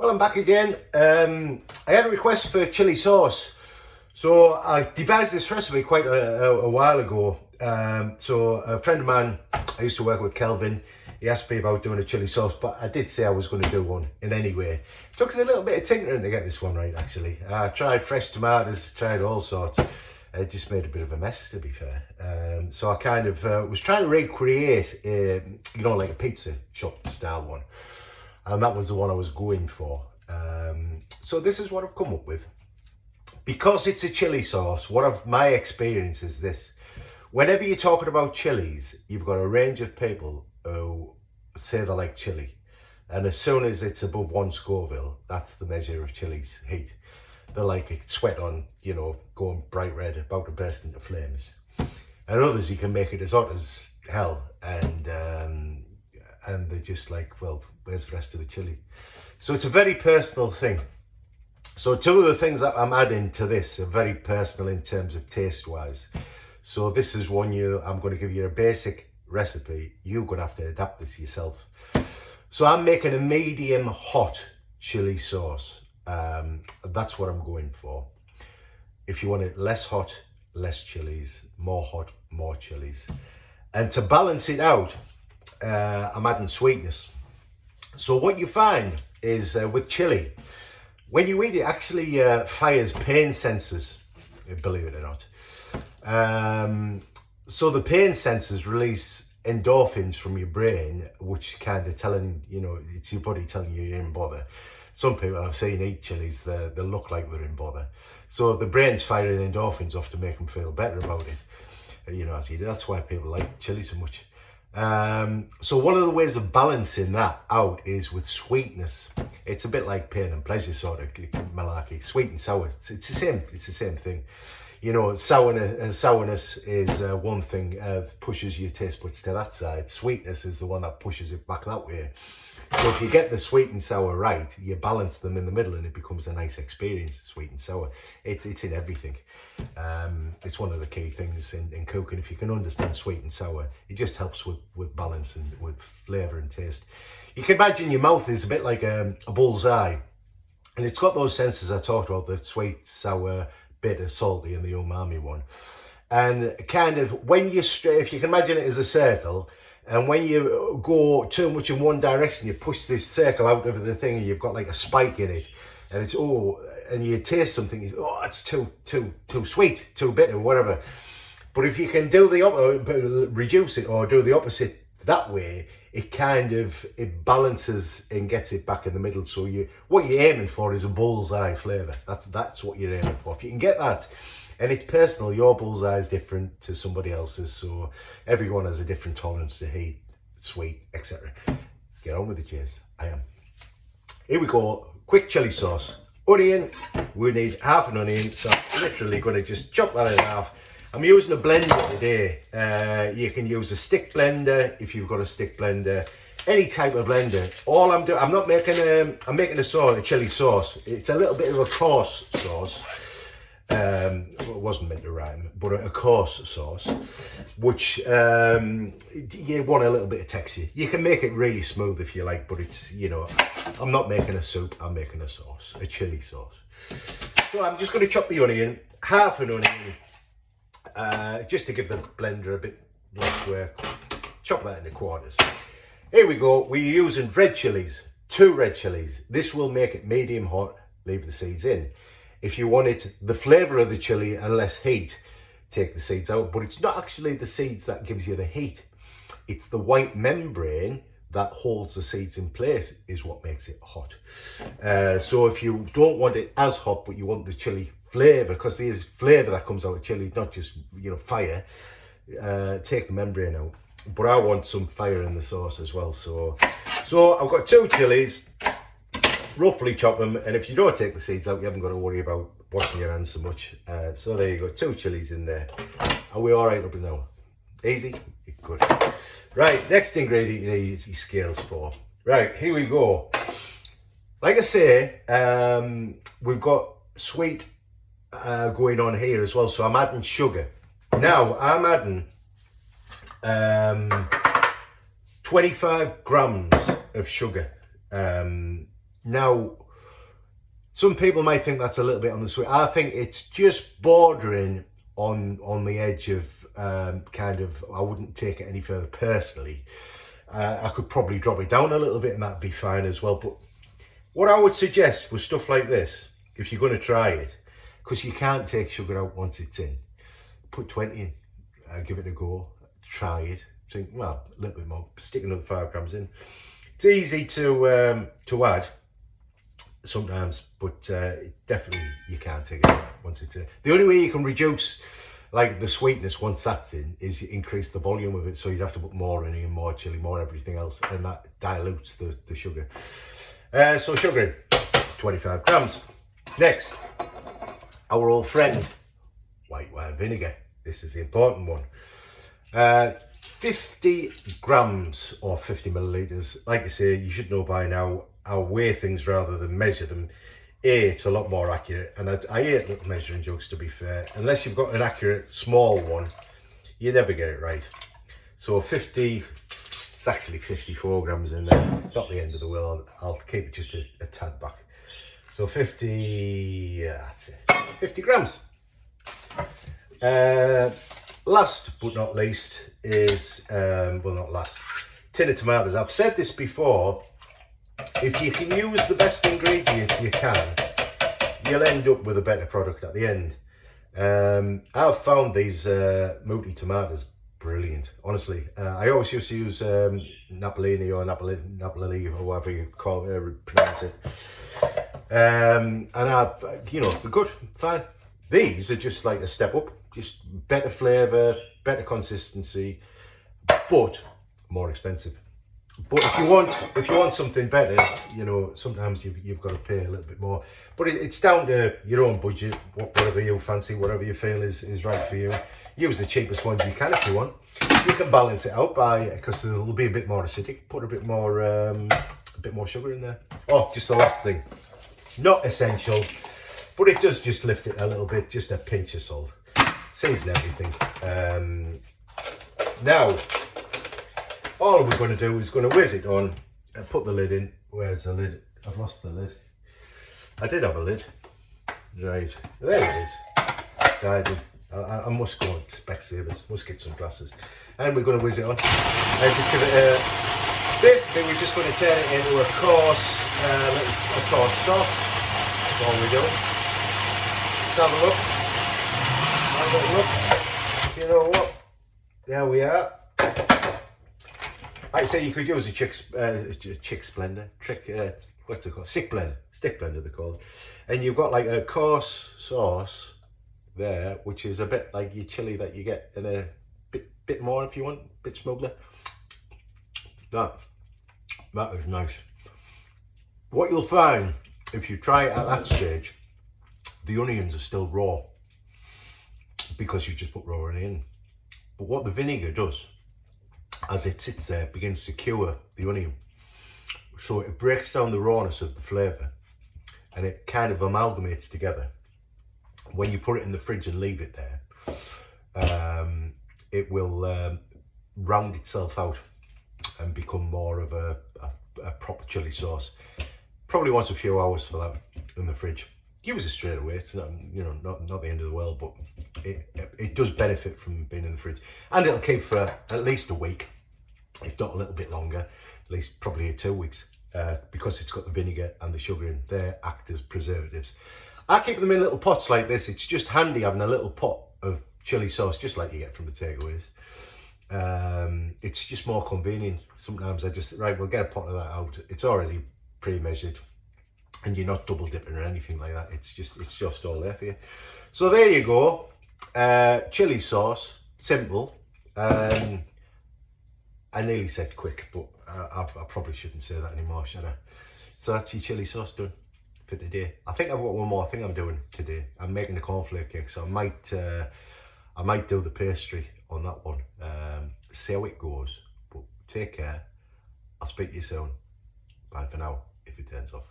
Well, I'm back again. I had a request for chili sauce. So I devised this recipe quite a while ago. So a friend of mine, I used to work with, Kelvin, he asked me about doing a chili sauce, but I did say I was going to do one in any way. It took us a little bit of tinkering to get this one right, actually. I tried fresh tomatoes, tried all sorts. It just made a bit of a mess, to be fair. So I kind of was trying to recreate, like a pizza shop style one. And that was the one I was going for. So this is what I've come up with. Because it's a chili sauce, my experience is this. Whenever you're talking about chilies, you've got a range of people who say they like chili. And as soon as it's above 1 Scoville, that's the measure of chili's heat. They like it sweat on, going bright red, about to burst into flames. And others, you can make it as hot as hell, and they're just like, well, where's the rest of the chili? So it's a very personal thing. So two of the things that I'm adding to this are very personal in terms of taste-wise. So this is one I'm going to give you a basic recipe. You're going to have to adapt this yourself. So I'm making a medium hot chili sauce. That's what I'm going for. If you want it less hot, less chilies, more hot, more chilies. And to balance it out, I'm adding sweetness. So what you find is with chili, when you eat it, actually fires pain sensors, believe it or not. So the pain sensors release endorphins from your brain, which kind of telling, it's your body telling you you're in bother. Some people I've seen eat chilies, they look like they're in bother. So the brain's firing endorphins off to make them feel better about it. That's why people like chili so much. So one of the ways of balancing that out is with sweetness. It's a bit like pain and pleasure sort of malarkey. Sweet and sour, it's the same thing. Sourness is one thing, pushes your taste buds to that side. Sweetness is the one that pushes it back that way. So if you get the sweet and sour right, you balance them in the middle and it becomes a nice experience, sweet and sour. It's in everything. It's one of the key things in cooking. If you can understand sweet and sour, it just helps with balance and with flavour and taste. You can imagine your mouth is a bit like a bullseye. And it's got those senses I talked about, the sweet, sour, bitter, salty, and the umami one. And kind of when if you can imagine it as a circle, and when you go too much in one direction, you push this circle out of the thing and you've got like a spike in it. And it's, and you taste something, it's too sweet, too bitter, whatever. But if you can do the opposite, reduce it or do the opposite that way, it balances and gets it back in the middle. So what you're aiming for is a bullseye flavour. That's what you're aiming for. If you can get that, and it's personal, your bullseye is different to somebody else's, so everyone has a different tolerance to heat, sweet, etc. Get on with it, cheers. I am. Here we go. Quick chili sauce. Onion. We need half an onion, so I'm literally going to just chop that in half. I'm using a blender today. You can use a stick blender if you've got a stick blender. Any type of blender. All I'm doing, I'm making a chili sauce. It's a little bit of a coarse sauce. It wasn't meant to rhyme, but a coarse sauce, which you want a little bit of texture. You can make it really smooth if you like, but it's, I'm not making a soup, I'm making a sauce, a chili sauce. So I'm just going to chop the onion, half an onion, just to give the blender a bit less work. Chop that into quarters. Here we go. We're using red chilies, 2 red chilies. This will make it medium hot, leave the seeds in. If you wanted the flavour of the chili and less heat, take the seeds out. But it's not actually the seeds that gives you the heat. It's the white membrane that holds the seeds in place is what makes it hot. So if you don't want it as hot, but you want the chili flavour, because there's flavour that comes out of chili, not just, fire, take the membrane out. But I want some fire in the sauce as well. So I've got 2 chilies. Roughly chop them, and if you don't take the seeds out, you haven't got to worry about washing your hands so much. So there you go, 2 chilies in there. Are we all right up and down? Easy? Good. Right, next ingredient you need your scales for. Right, here we go. Like I say, we've got sweet going on here as well, so I'm adding sugar. Now, I'm adding 25 grams of sugar. Now, Some people might think that's a little bit on the sweet. I think it's just bordering on the edge of kind of, I wouldn't take it any further personally. I could probably drop it down a little bit and that'd be fine as well. But what I would suggest with stuff like this, if you're going to try it, because you can't take sugar out once it's in, put 20 in, give it a go, try it. Think, well, a little bit more, stick another 5 grams in. It's easy to add sometimes, but definitely you can't take it out once it's in. The only way you can reduce like the sweetness once that's in is you increase the volume of it, so you'd have to put more in, more chili, more everything else, and that dilutes the sugar. So sugar in, 25 grams. Next, our old friend, white wine vinegar. This is the important one. 50 grams or 50 milliliters. Like I say, you should know by now, I'll weigh things rather than measure them. It's a lot more accurate, and I hate little measuring jugs, to be fair. Unless you've got an accurate small one, you never get it right. So 50, it's actually 54 grams in there. It's not the end of the world. I'll keep it just a tad back. So 50, yeah, that's it, 50 grams. Last but not least is, well, not last, tin of tomatoes. I've said this before, if you can use the best ingredients you can, you'll end up with a better product at the end. I've found these Muti tomatoes brilliant, honestly. I always used to use Napolini or Napoli or whatever you pronounce it. And you know, they're good, fine. These are just like a step up, just better flavour, better consistency, but more expensive. But if you want something better, you know, sometimes you've got to pay a little bit more. But it's down to your own budget, whatever you fancy, whatever you feel is right for you. Use the cheapest ones you can if you want. You can balance it out because they'll be a bit more acidic. Put a bit more sugar in there. Oh, just the last thing, not essential, but it does just lift it a little bit. Just a pinch of salt. Season everything. Now, all we're going to do is going to whiz it on and put the lid in. Where's the lid? I've lost the lid. I did have a lid. Right, there it is. Decided I must go on Specsavers, must get some glasses. And we're going to whiz it on. And just give it a... Basically, we're just going to turn it into a coarse sauce. That's all we're doing. Let's have a look. Have a look. You know what? There we are. Like I say, you could use a chick blender, what's it called? Stick blender they're called. And you've got like a coarse sauce there, which is a bit like your chili that you get, and a bit more if you want, a bit smoother. That is nice. What you'll find if you try it at that stage, the onions are still raw because you just put raw in. But what the vinegar does, as it sits there, begins to cure the onion. So it breaks down the rawness of the flavour and it kind of amalgamates together. When you put it in the fridge and leave it there, it will round itself out and become more of a proper chili sauce. Probably wants a few hours for that in the fridge. Use it straight away. It's not, you know, not the end of the world, but it does benefit from being in the fridge, and it'll keep for at least a week, if not a little bit longer, at least probably 2 weeks, because it's got the vinegar and the sugar in. They act as preservatives. I keep them in little pots like this. It's just handy having a little pot of chili sauce, just like you get from the takeaways. It's just more convenient. Sometimes I just, right, we'll get a pot of that out. It's already pre-measured, and you're not double dipping or anything like that. It's just all there for you. So there you go. Chili sauce, simple. I nearly said quick, but I probably shouldn't say that anymore, should I? So that's your chili sauce done for today. I think I've got one more thing I'm doing today. I'm making the cornflake cake, so I might do the pastry on that one. See how it goes. But take care. I'll speak to you soon. Bye for now, if it turns off.